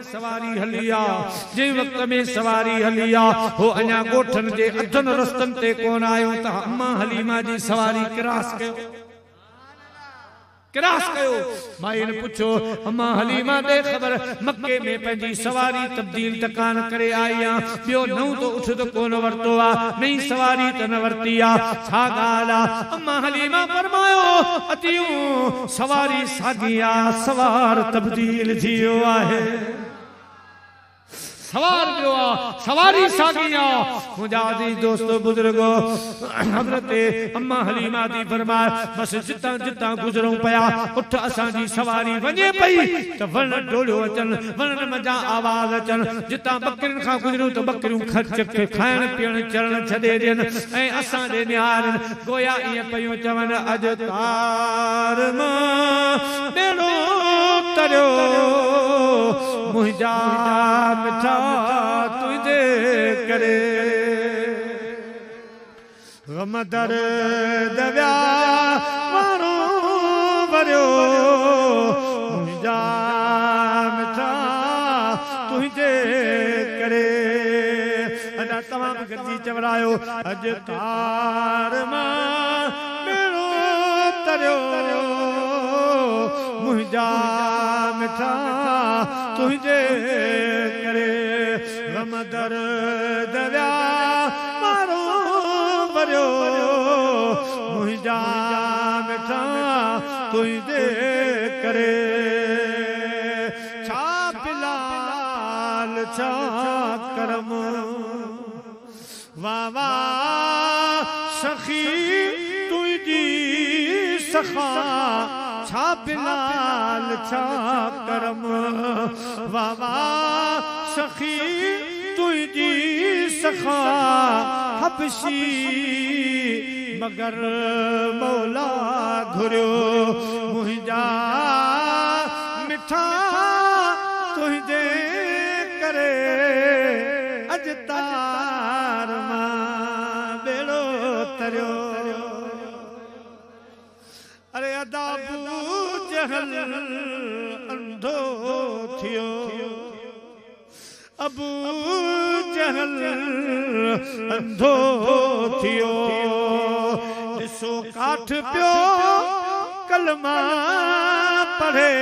में सवारी हलिया जे वक्त में सवारी हलिया हो अञा गोठन जे अधन रस्तन ते कोन आयो त अम्मा हलीमा जी सवारी क्रास कयो माई ने पूछो अम्मा हलीमा दे खबर मक्के में पंजी सवारी तब्दील तकान करे आया बियो नौ तो उठ तो कोन वरतो आ नहीं सवारी त न वरती आ छा गाला अम्मा हलीमा फरमायो अतियो सवारी सागिया सवार तब्दील थियो आहे सवार जो सवारी सागिया मुजादी दोस्तों बुजुर्गो हजरत अम्मा हलीमा दी फरमाए बस जिता जिता गुजरूं पया उठ असा जी सवारी वने पई त वन डोलियो अचन वन मजा आवाज अचन जिता बकरिन खा गुजरूं तो बकरियूं खर्च के खाइण पीअण चरण छदे देन ए असा दे निहारन गोया ये पयो चवन अज तार मा बेड़ो तरियो मुझा मिठा तुझे करे गम दर्द व्या मारो भरियो मुझा मिठा तुझे करे अदा तमाम गजी चवरायो अज तार मां मेरो तरियो मुझा मिठा तुझे करे गम दर्द व्या मारो भरियो मुझा मिठा तुझे करे छा बिलाल छा करम वाह वाह सखी तुझी सखा छा बिलाल छा करम वाह वाह सखी तुझी सखा हबशी मगर मौला घुरियो मुझा मिठा तुझे करे अज तार मां बेड़ो तरियो अरे अदा अबू जहल अंधो थियो अबू जहल अंधो थियो ॾिसो काठ पियो कलमा पढ़े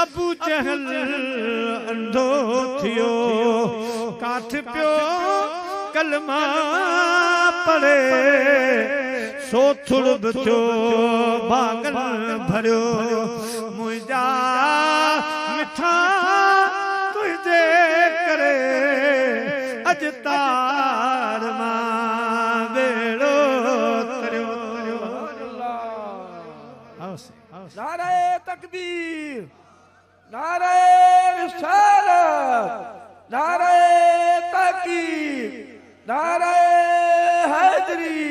अबू जहल अंधो थियो काठ पियो कलमा पढ़े सो थुड़ थियो भागल भरियो मुझा मिठा तुझे करे अज तार मां बेड़ो तरियो नारे तकबीर नारे रिसालत नारे तकीर नारे हैदरी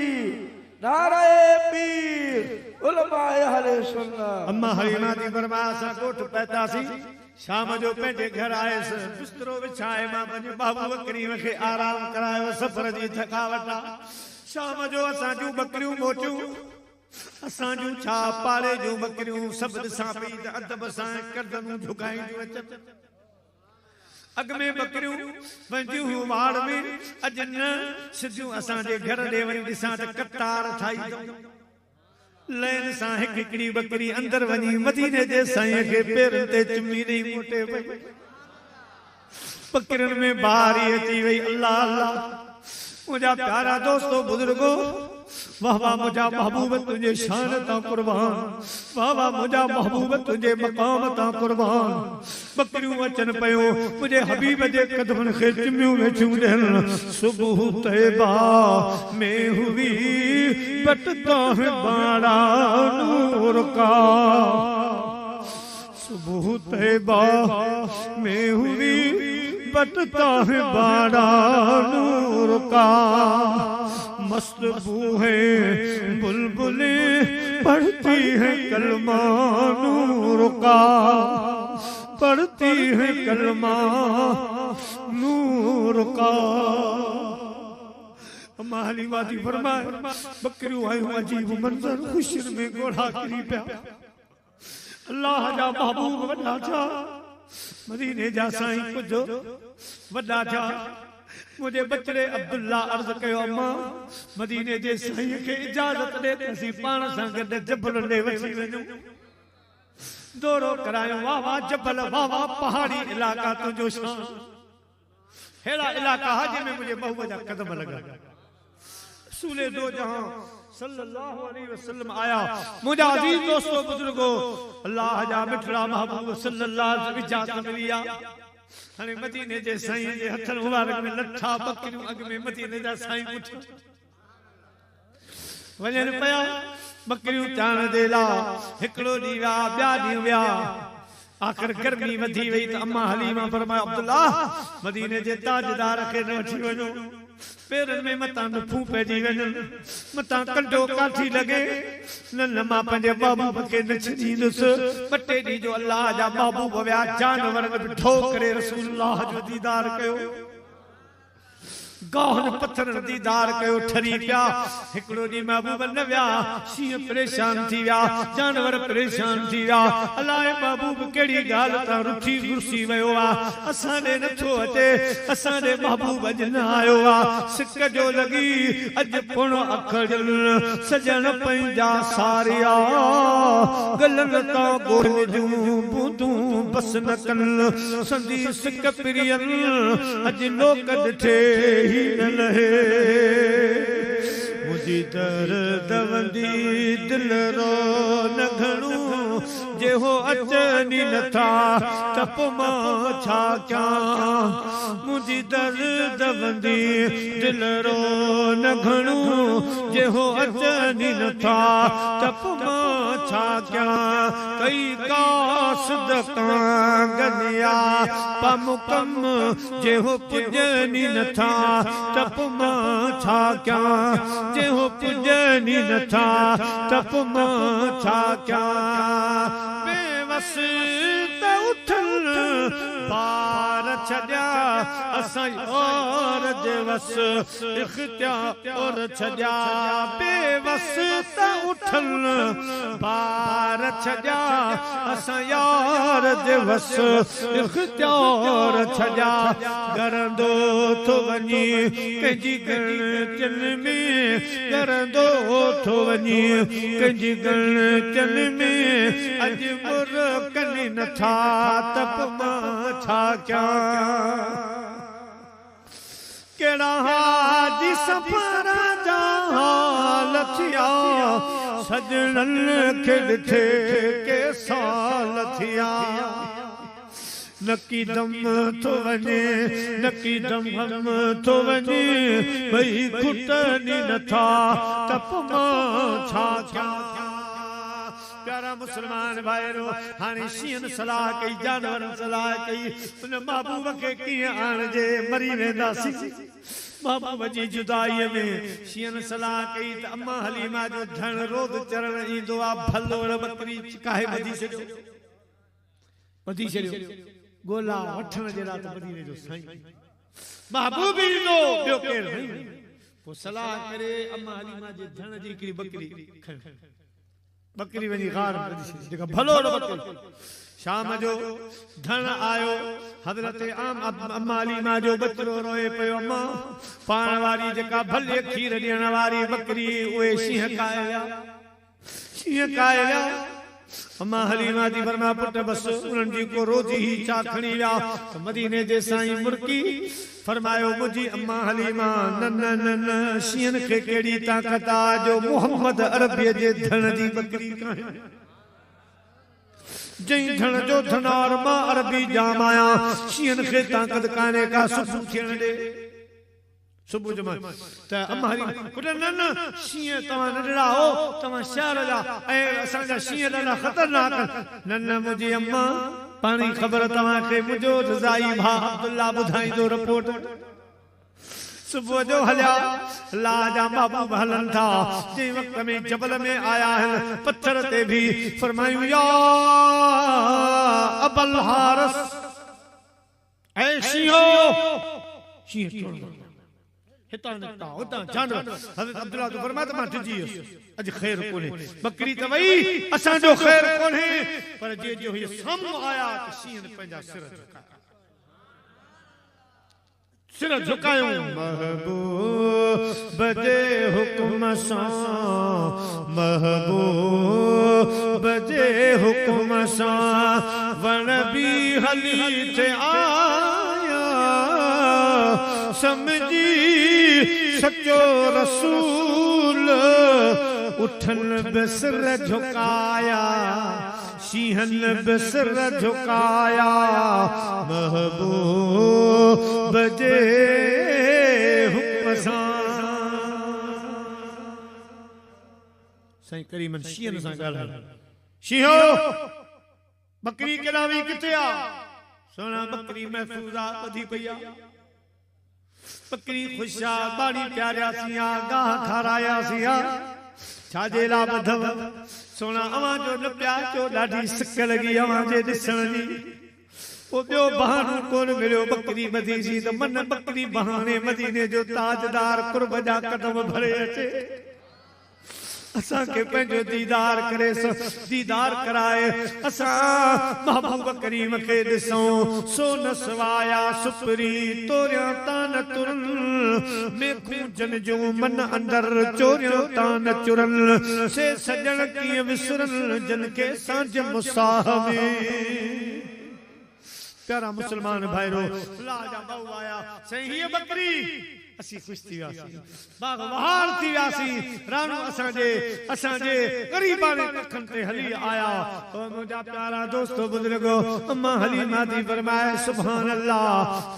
नारे पीर उलमाए अहले सुन्नत अम्मा हलीमा दी फरमाया सा कोठ पैतासी शाम जो पेंडे घर आए बिस्तरो विछाए मां पंहिंजे बाबू बकरी खे आराम करायो सफर जी थकावटा शाम जो असां जूं बकरियूं मोटियूं असां जूं छा पाड़े जूं बकरियूं सब ॾिसां पई त अदब सां गर्दनूं झुकाईंदियूं अचनि अग में बकरियूं वंदियूं वाड़ में अज न सिधियूं असां जे घर ॾे वरी ॾिसां त कतार ठाही लैन सां हिकड़ी बकरी अंदर वञी मदीने जे साईं खे पेरनि ते चुमी ॾेई मोटे पई बकरियुनि में बारी अची वई अल्लाह अल्लाह मुंहिंजा प्यारा दोस्तो बुजुर्गो वाह वाह मुझा महबूब तुझे शान ता कुर्बान वाह वाह मुझा महबूब तुझे मकाम ता कुर्बान बकरियूं अचन पयो मुझे हबीब जे कदमन खे चिमियूं वेठियूं ॾियन सुबह तैबा में हुई बटता है बाड़ा नूर का सुबह तैबा में हुई बटता है बाड़ा नूर का मस्त बूहे बुलबुले पढ़ती है कलमा नूर का पढ़ती है कलमा नूर का अम्मा हलीमा जी फरमाए बकरियूं आयूं अजीब मंजर खुशियुनि में घोड़ा किरी पिया अल्लाह जा महबूब वॾा छा मदीने जा साईं कुछ वॾा थिया मुझे बचड़े अब्दुल्ला अर्ज़ कयो अम्मा मदीने जे साईं खे इजाज़त ॾे त असीं पाण सां गॾु जबल ॾे वठी वञूं दौरो करायो वाह वाह जबल वाह वाह पहाड़ी इलाका तुंहिंजो शान हेड़ा इलाका हा जंहिंमें मुंहिंजे महबूब जा कदम लॻा रसूल दो जहां सल्लल्लाहु अलैहि वसल्लम आया मुझा अजीज दोस्तों बुजुर्गो अल्लाह जा मिठड़ा महबूब सल्लल्लाहु अलैहि वसल्लम इजाज़त मिली आ हाणे मदीने जे साईं जे हथन मुबारक में लठा बकरियूं अॻ में मदीने जा साईं पुठ वञनि पिया बकरियूं चाण जे लाइ हिकिड़ो ॾींहुं विया ॿिया ॾींहं विया आख़िर गर्मी वधी वई त अम्मा हलीमा फरमायो अब्दुल्ला मदीने जे ताजदार खे न वठी वञो पेरनि में मतां नफूं पइजी वञनि मतां कंडो काठी लॻे न मां पंहिंजे महबूब खे न छॾींदुसि ॿ टे ॾींहं जो अल्लाह जा महबूब विया जानवरनि बि ढो करे रसूलुल्लाह जो दीदार कयो गाहन पत्थरनि दीदार कयो ठरी पिया हिकिड़ो ॾींहुं महबूब न विया शींहं परेशान थी विया जानवर परेशान थी विया अलाए महबूब कहिड़ी ॻाल्हि तां रुठी घुसी वियो आहे असां ॾे नथो अचे असां ॾे महबूब अॼु न आयो आहे सिक जो लॻी अॼु पुण अखड़ियुनि सजण पंहिंजा सारिया गलनि तां गोड़ जूं बूंदूं बस न कनि संदी सिक पिरियनि अॼु लोक ॾिठे न लहे मुझी दर्द वंदी दिल रो न घणो जेहो अचनी नथा तप मां छा कयां मुझी दर्द वंदी दिल रो न घणो जेहो अचनी नथा तप मां छा कयां कई कासदका गनिया पमुकम जेहो पुजनी नथा तप मां छा कयां जेहो पुजनी नथा तप मां छा कयां बेवस त उथल पार छॾिया असां और दिवस इख्तियार छॾिया बेवस त उथल पार छॾिया असां यार दिवस इख्तियार छॾिया करंदो थो वञी कंहिंजी गणचन में करंदो थो वञी कंहिंजी गणचन में अॼु मुर कनि नथा तप मां छा कयां कहिड़ा हाजी सफर जा हाल थिया सजणनि खे ॾिठे के साल थिया नकी दम थो वञे नकी दम हम थो वञे भई खुटनी नथा तप मां छा कयां प्यारा मुसलमान भाइरो हाणे शींहनि सलाह कई जानवरनि सलाह कई उन महबूब खे कीअं आणिजे मरी वेंदासीं महबूब जी जुदाईअ में शींहनि सलाह कई त अम्मा हलीमा जो धण रोज़ चरण ईंदो आहे भलो बकरी काहे ॿधी छॾियो गोला वठण जे लाइ मदीने जो साईं महबूब ईंदो ॿियो केरु नहीं पोइ सलाह करे अम्मा हलीमा जे धण जी हिकिड़ी बकरी बकरी वञी गार जेका भलो बकरी शाम जो धन आयो हज़रत अम्मा हलीमा जो बचड़ो रोए पियो अम्मा पाण वारी जेका भले खीर ॾियण वारी बकरी उहे शींहं खाए विया अम्मा हलीमा जी फरमाया पुट बस उन्हनि जी को रोज़ी ही छा खणी विया मदीने जे साईं मुर्की फरमायो मुझी अम्मा हलीमा न न न न शींहनि खे कहिड़ी ताक़त आहे जो मोहम्मद अरबीअ जे धण जी बकरी काहे जंहिं धण जो धनार मां अरबी जाम आया शींहनि खे ताक़त कान्हे का सुबुह थियण ॾे सुबुह जो त अम्मा हलीमा पुट न न शींहं तव्हां नंढड़ा हो तव्हां शहर जा ऐं असांजा शींहं ॾाढा ख़तरनाक न न मुंहिंजी अम्मा पाणी ख़बर तव्हांखे मुंहिंजो रज़ाई भाउ अब्दुल्ला ॿुधाईंदो रिपोर्ट सुबुह जो हलिया अल्लाह जा महबूब हलन था जंहिं वक़्त में जबल में आया आहिनि पत्थर ते भी फरमायूं या अबल हारिस ऐ शींहो शींहं हितां निकिता हुतां जानवर हज़रत अब्दुल्लाह तो फरमाया त मां डिॼी वियुसि अॼु ख़ैर कोन्हे बकरी त वई असांजो ख़ैर कोन्हे पर जे जो हीअ साम्हूं आया त शींहं पंहिंजा सिर झुकायूं महबूब जे हुक्म सां महबूब जे हुक्म सां वण बि हली थे आया समझी सचो रसूल उठन बिसर झुकाया शीहन बिसर झुकाया महबूब जे हुक्म सां साईं करीमन शीहन सां ॻाल्हायो शीहो बकरी केॾां वई किथे आ सोना बकरी महफूज़ आ ॿधी पई आ बकरी ख़ुश आ बाड़ी प्यारियासीं आ गाह खारायासीं आ छाजे लाइ ॿधव सोना अवां जो न पिया चो ॾाढी सिक लॻी अवां जे ॾिसण जी पोइ ॿियो बहानो कोन मिलियो बकरी ॿधी त मन बकरी बहाने मदीने जो ताजदार कुर्ब जा कदम भरे अचे असांखे पंहिंजो दीदार करे दीदार कराए असां महबूब करीम खे ॾिसूं सोन सवाया सुपरी तोरियां तान तुरन मेखूं जन जो मन अंदर चोरियां तान चुरन से सजण कीअं विसरन जन खे सांझ मुसाह में प्यारा मुसलमान भाइरो अल्लाह जा बाऊ आया सही हीअ बकरी असी खुश थी वियासीं बाग बहार थी वियासीं राणो असांजे ग़रीबाने कखनि ते हली आया ओ मुंहिंजा प्यारा दोस्तो बुज़ुर्गो अम्मा हलीमा थी फरमाए सुभान अल्लाह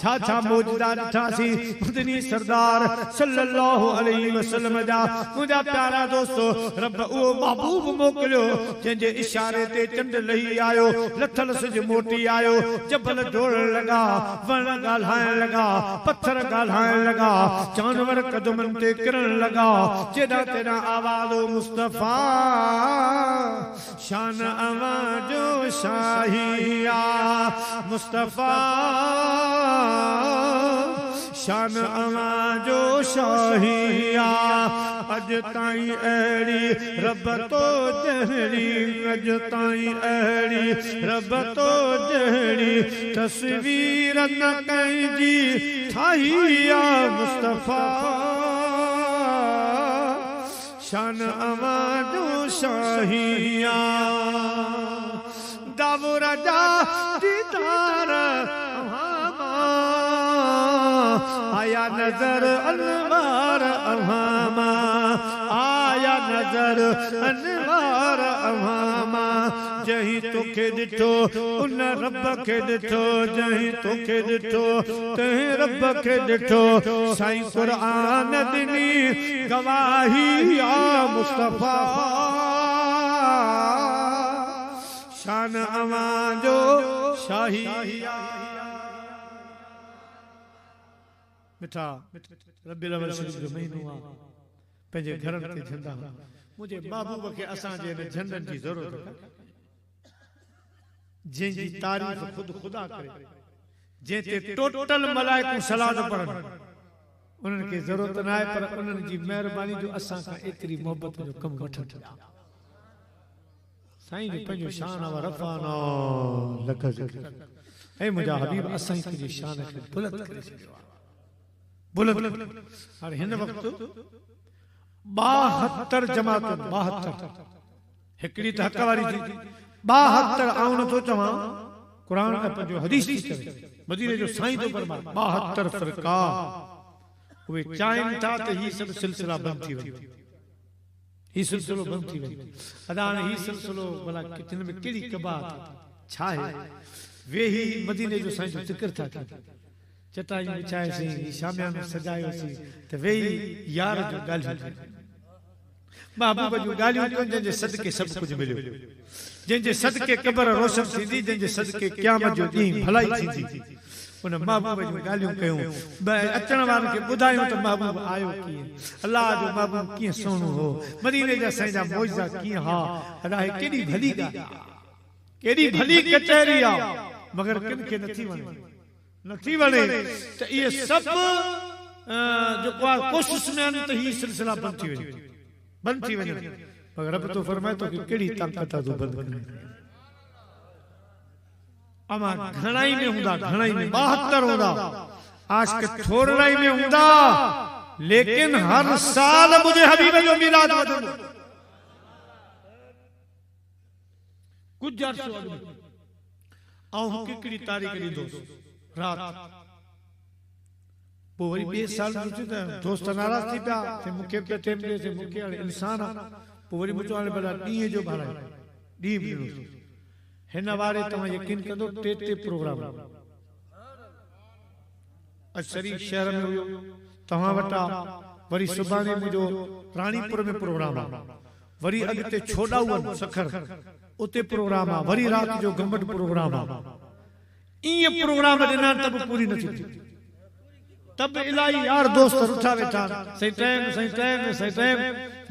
छा छा मौजूदा ॾिठासीं मदनी सरदार सल्लल्लाहु अलैहि वसल्लम जा मुंहिंजा प्यारा दोस्तो रब उहो महबूब मोकिलियो जंहिंजे इशारे ते चंड लही आयो लथल सिज मोटी आयो जबल डोड़ण लॻा वण ॻाल्हाइण लॻा पत्थर ॻाल्हाइण लॻा जानवर कदमन ते किरण लगा जेड़ा तेरा आवाज़ो मुस्तफा शान आवाज़ो शाहिया मुस्तफा शान आवाज़ो शाहिया अज ताईं अहिड़ी रब तो जहिड़ी अज ताईं अहिड़ी रब तो जहिड़ी तस्वीर न कंहिंजी ठाहिया मुस्तफा शान आवाज़ो शाहिया दावुर जा दीदार आया नजर अनवार अवामा आया नजर अनवार अवामा जहीं तोखे ॾिठो उन रब खे ॾिठो जहीं तोखे ॾिठो तंहिं रब खे ॾिठो साईं क़ुरान ॾिनी गवाही आ मुस्तफा शान अवाज़ो शाही मिठा रब्बिल अव्वल शरीफ जो महीनो आ पंहिंजे घरनि ते झंडा मुंहिंजे महबूब खे असांजे हिन झंडनि जी ज़रूरत जंहिंजी तारीफ़ ख़ुदि ख़ुदा करे जंहिं ते टोटल मलाइकूं सलाद पढ़नि उन्हनि खे ज़रूरत न आहे पर उन्हनि जी महिरबानी जो असां खां एतिरी मोहबत जो कमु वठनि साईं जो पंहिंजो शान व रफ़ाना लख ऐं मुंहिंजा हबीब असां जी शान खे बुलंद करे छॾियो आहे बुलंद हाणे हिन वक़्तु 72 जमातूं 72 हिकिड़ी त हक़ वारी थी 72 आउं नथो चवां क़ुरान ऐं पंहिंजो हदीस थी चवे मदीने जो साईं तो फरमाए 72 फ़िरका उहे चाहिनि था त ही सभु सिलसिला बंदि थी वञे ही सिलसिलो बंदि थी वञे अदा हाणे ही सिलसिलो भला किन में कहिड़ी कबात छा आहे वेही मदीने जो साईं जो ज़िक्र था कनि चटाई विछाएसीं शामियानो सजायोसीं त वेही यार जो ॻाल्हियूं महबूब जूं ॻाल्हियूं कनि जंहिंजे सदके सभु कुझु मिलियो जंहिंजे सदके क़बर रोशन थींदी जंहिंजे सदके क़यामत जो ॾींहुं भलाई थींदी उन महबूब जूं ॻाल्हियूं कयूं अचण वारनि खे ॿुधायूं त महबूब आयो कीअं अलाह जो महबूब कीअं सुहिणो हो मदीने जा साईं जा मौजज़ा कीअं हा अदा केॾी भली ॻाल्हि आहे केॾी भली कचहरी आहे मगर किन खे नथी वणे त इहे सभु जो कोशिश में आहिनि त ही सिलसिला बंदि थी वञे मगर रब तो फरमाए तो कि कहिड़ी ताक़त आहे जो बंदि करे अमा घणाई में हूंदा 72 हूंदा आज के थोड़ाई में हूंदा लेकिन हर साल मुझे हबीब जो मिलाद वधंदो कुछ अर्सो अॻु में ऐं हिकिड़ी तारीख़ ॾींदो रात पोइ वरी ॿिए साल दोस्त नाराज़ थी पिया मूंखे पिया टाइम ॾे मूंखे हाणे इंसान आहे पोइ वरी मुंहिंजो हाणे भला ॾींहं जो भाड़ायो ॾींहुं बि ॾिनो हिन वारे तव्हां यकीन कंदो 3 प्रोग्राम अॼु शरीफ शहर में हुयो तव्हां वटां वरी सुभाणे मुंहिंजो राणीपुर में प्रोग्राम आहे वरी अॻिते छोडाऊं सखर उते प्रोग्राम आहे वरी रात जो गंबट प्रोग्राम आहे ईअं प्रोग्राम ॾिना तब पूरी नथी थी तब इलाही यार दोस्त उठा वेठा सही टाइम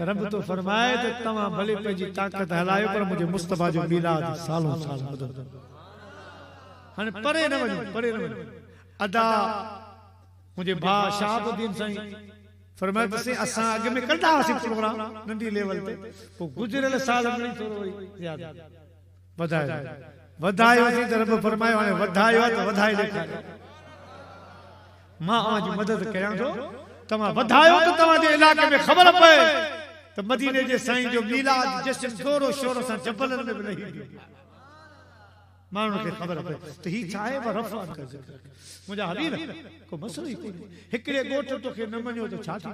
रब तो फरमाए त तव्हां भले पंहिंजी ताक़त हलायो पर मुंहिंजे मुस्तफा जो मिलाद सालों साल ॿुधंदो हाणे परे न वञो अदा मुंहिंजे भाउ शहाबुद्दीन साईं फरमाए त असां अॻ में कंदा हुआसीं प्रोग्राम नंढी लेवल ते पोइ गुज़िरियल साल में थोरो यादि वधायोसीं त रब फरमायो हाणे वधायो आहे त वधाए ॾेखारियो मां आज मदद कयां थो तव्हां वधायो त तव्हांजे इलाइक़े में ख़बर पए त मदीने जे साईं जो मिलाद जश्न जोरो शोर सां जबलनि में बि लही वियो माण्हुनि खे ख़बर पए त ही छा आहे रफ़ात का ज़िक्र मुंहिंजा हबीब को मसलो ई कोन्हे हिकिड़े ॻोठ तोखे न मञियो त छा थी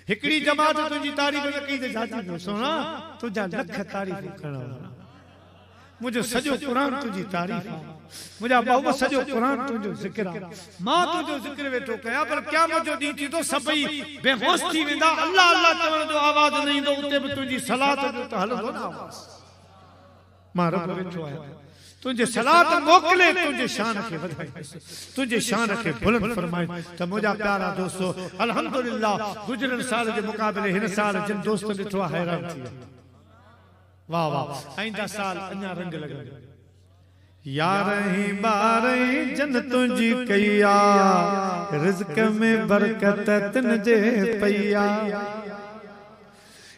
हिकिड़ी जमात तुंहिंजी तारीफ़ न कई त छा थी सोना तुंहिंजा लख तारीफ़ करण वारा मुझे सजो कुरान तुझी तारीफ मुझा बाबा सजो कुरान तुझो जिक्र मां तुझो जिक्र वेठो कया पर क़यामत जो ॾींहुं थी तो सभई बेहोश थी वेंदा अल्लाह अल्लाह चवण जो आवाज न ईंदो उते बि तुंहिंजी सलात जो त हलंदो न आवाज मां रब वेठो आहियां तुझे सलात मोकले तुझे शान के वधाए तुझे शान के बुलंद फरमाए त मुझा प्यारा दोस्तों अल्हम्दुलिल्लाह गुजरन साल जे मुकाबले हिन साल जिन दोस्त ॾिठो हैरान थी वाह वाह आइंदा साल अन्या रंग लगे यारहीं बारहीं जन तुझी कया रिज़्क़ में बरकत तिन जे पया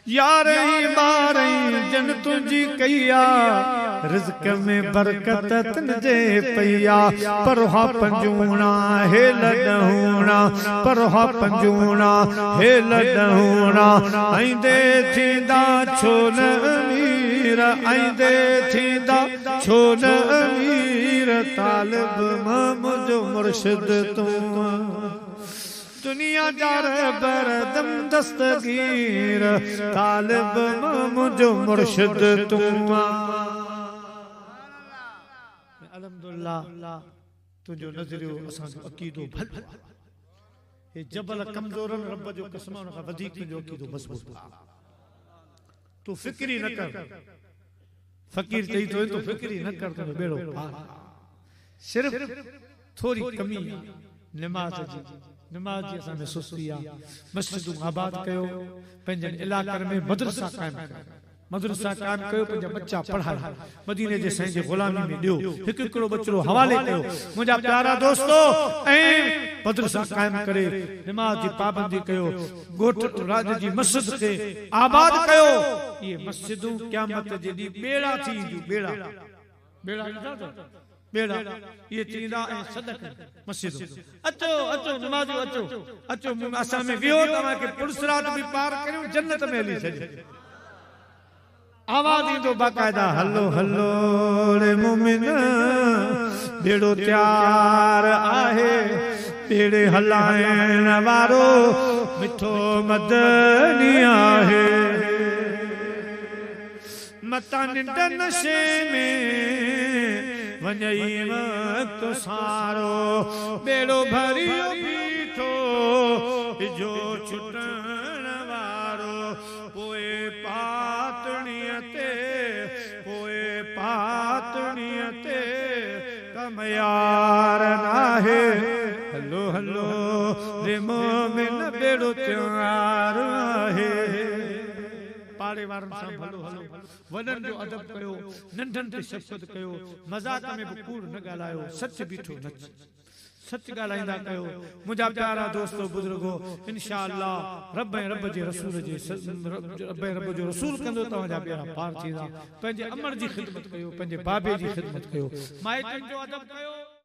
यारहीं बारहीं जन तुझी कया रिज़्क़ में बरकत तिन जे पया परहा पंजूणा हे लडहूणा परहा पंजूणा हे लडहूणा आइंदे थींदा छोन आइंदे थींदा छो न अमीर तालिब मुझो मुर्शिद तूं दुनिया जार बरदम दस्तगीर तालिब मुझो मुर्शिद तूं अल्हम्दुलिल्लाह तुझो नज़रियो असांजो अक़ीदो भल हे जबल कमज़ोरन रब जो कसम खां वधीक जो अक़ीदो मज़बूत तू फिक्री न कर फकीर चई तो फिक्री न कर तो बेड़ो पार सिर्फ थोड़ी कमी नमाज जी असां में सुस्ती आहे मस्जिदूं आबाद कयो पंहिंजनि इलाइक़नि में मदरसा क़ाइम कयो पंहिंजा बच्चा पढ़ायो मदीने जे साईं जे ग़ुलामी में ॾियो हिकु हिकिड़ो बचिड़ो हवाले कयो मुंहिंजा प्यारा दोस्तो ऐं मदरसा क़ाइम करे नमाज जी पाबंदी कयो ॻोठ राज जी मस्जिद खे आबाद कयो ये मस्जिदूं क़यामत जे ॾींहुं बेड़ा थी ईंदियूं बेड़ा ये थींदा ऐं सदक मस्जिदूं अचो अचो नमाज़ियो अचो असां में वियो तव्हांखे पुरसरात बि पार करियो जन्नत में हली छॾियो आवाज ईंदो बाक़ायदा हलो हलो रे मोमिन बेड़ो तैयार आहे बेड़े हलाइण वारो मिठो मदनी आहे मता निंड नशे में वञई वक्त सारो बेड़ो भरियो बीठो जो छुटण वारो पोए पातणीअ ते कमयार नाहे हलो हलो रे मोमिन बेड़ो तैयार आहे पाड़े वारनि सां भलो हलो वॾनि जो अदब कयो नंढनि ते शफ़क़त कयो मज़ाक में बि कूड़ न ॻाल्हायो सच बीठो नच सच ॻाल्हाईंदा कयो मुंहिंजा प्यारा दोस्तो बुज़ुर्गो इंशाअल्लाह रब ऐं रब जे रसूल जो रसूल कंदो तव्हांजा प्यारा पार थींदा पंहिंजे अमर जी ख़िदमत कयो पंहिंजे बाबे जी ख़िदमत कयो माइटनि जो अदब कयो